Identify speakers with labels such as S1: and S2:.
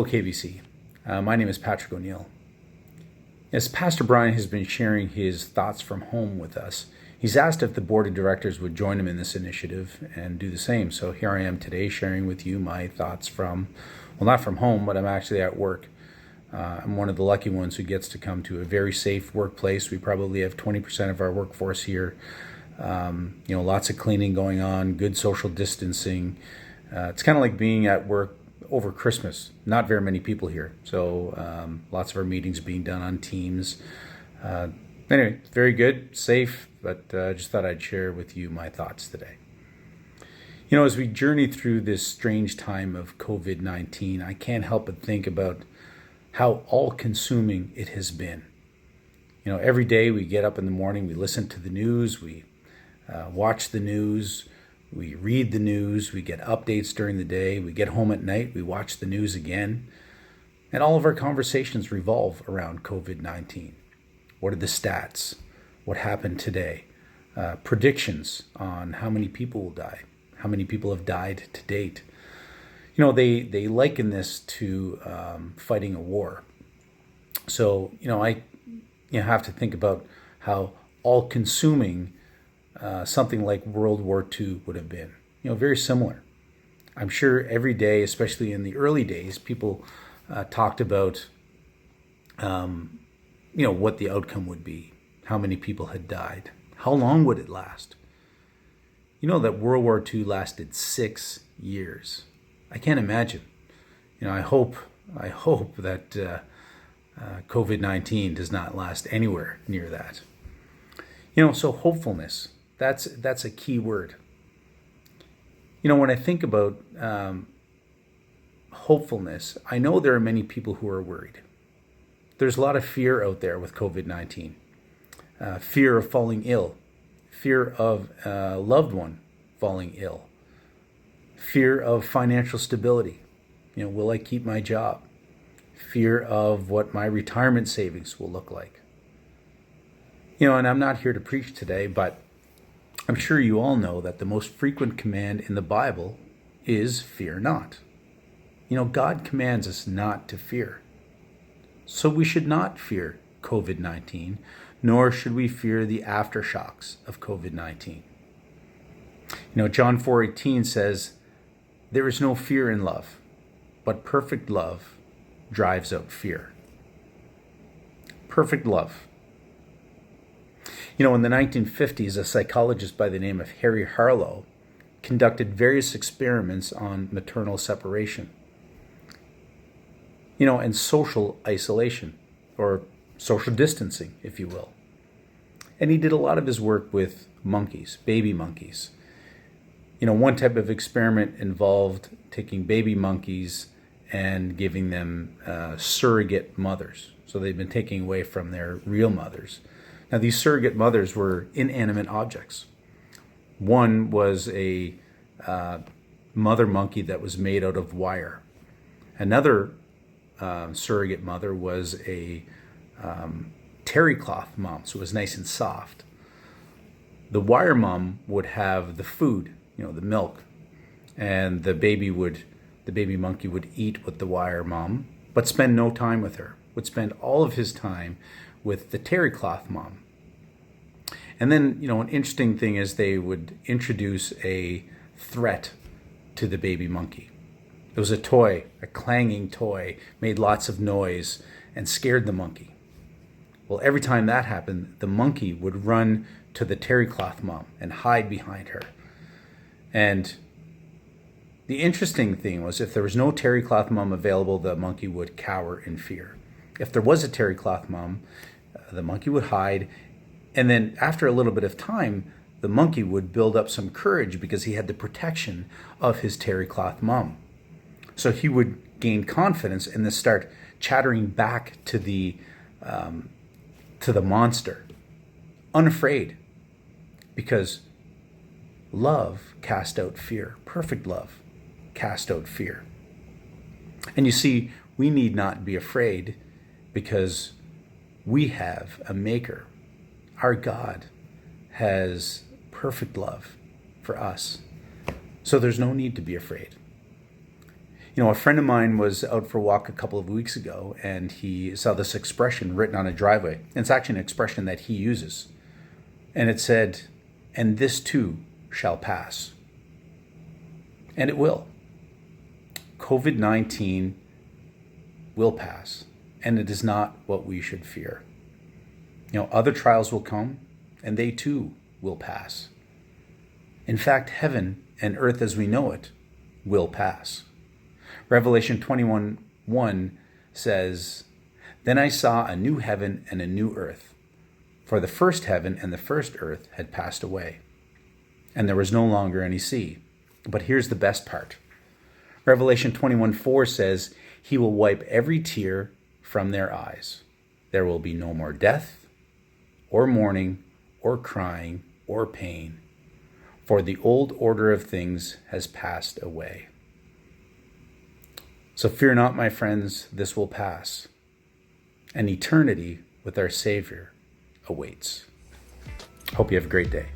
S1: Hello, KBC. My name is Patrick O'Neill. As Pastor Brian has been sharing his thoughts from home with us, he's asked if the board of directors would join him in this initiative and do the same. So here I am today sharing with you my thoughts from, well, not from home, but I'm actually at work. I'm one of the lucky ones who gets to come to a very safe workplace. We probably have 20% of our workforce here. Lots of cleaning going on, good social distancing. It's kind of like being at work over Christmas. Not very many people here, so lots of our meetings being done on Teams. Anyway, very good, safe, but just thought I'd share with you my thoughts today. As we journey through this strange time of COVID-19, I can't help but think about how all-consuming it has been. Every day we get up in the morning, we listen to the news, we watch the news, we read the news, we get updates during the day, we get home at night, we watch the news again, and all of our conversations revolve around COVID-19. What are the stats? What happened today? Predictions on how many people will die, how many people have died to date. They liken this to fighting a war. So, I have to think about how all-consuming something like World War II would have been. Very similar. I'm sure every day, especially in the early days, people talked about, what the outcome would be, how many people had died, how long would it last. That World War II lasted 6 years. I can't imagine. I hope that COVID-19 does not last anywhere near that. So hopefulness. That's a key word. When I think about hopefulness, I know there are many people who are worried. There's a lot of fear out there with COVID-19. Fear of falling ill. Fear of a loved one falling ill. Fear of financial stability. Will I keep my job? Fear of what my retirement savings will look like. And I'm not here to preach today, but I'm sure you all know that the most frequent command in the Bible is fear not. God commands us not to fear. So we should not fear COVID-19, nor should we fear the aftershocks of COVID-19. John 4:18 says, "There is no fear in love, but perfect love drives out fear." Perfect love. In the 1950s, a psychologist by the name of Harry Harlow conducted various experiments on maternal separation, and social isolation, or social distancing, if you will. And he did a lot of his work with monkeys, baby monkeys. One type of experiment involved taking baby monkeys and giving them surrogate mothers. So they've been taken away from their real mothers. Now, these surrogate mothers were inanimate objects. One was a mother monkey that was made out of wire. Another surrogate mother was a terry cloth mom, so it was nice and soft. The wire mom would have the food, the milk, and the baby monkey would eat with the wire mom, but spend no time with her, would spend all of his time with the terry cloth mom. And then, an interesting thing is they would introduce a threat to the baby monkey. It was a toy, a clanging toy, made lots of noise and scared the monkey. Well, every time that happened, the monkey would run to the terry cloth mom and hide behind her. And the interesting thing was, if there was no terry cloth mom available, the monkey would cower in fear. If there was a terry cloth mom, the monkey would hide, and then after a little bit of time, the monkey would build up some courage because he had the protection of his terry cloth mom. So he would gain confidence and then start chattering back to the monster, unafraid, because love cast out fear. Perfect love cast out fear. And you see, we need not be afraid because we have a maker. Our God has perfect love for us. So there's no need to be afraid. A friend of mine was out for a walk a couple of weeks ago, and he saw this expression written on a driveway. And it's actually an expression that he uses. And it said, "And this too shall pass." And it will. COVID-19 will pass, and it is not what we should fear. Other trials will come, and they too will pass. In fact, heaven and earth as we know it will pass. Revelation 21:1 says, "Then I saw a new heaven and a new earth, for the first heaven and the first earth had passed away, and there was no longer any sea." But here's the best part. Revelation 21:4 says, "He will wipe every tear from their eyes. There will be no more death, or mourning, or crying, or pain, for the old order of things has passed away." So fear not, my friends, this will pass. And eternity with our Savior awaits. Hope you have a great day.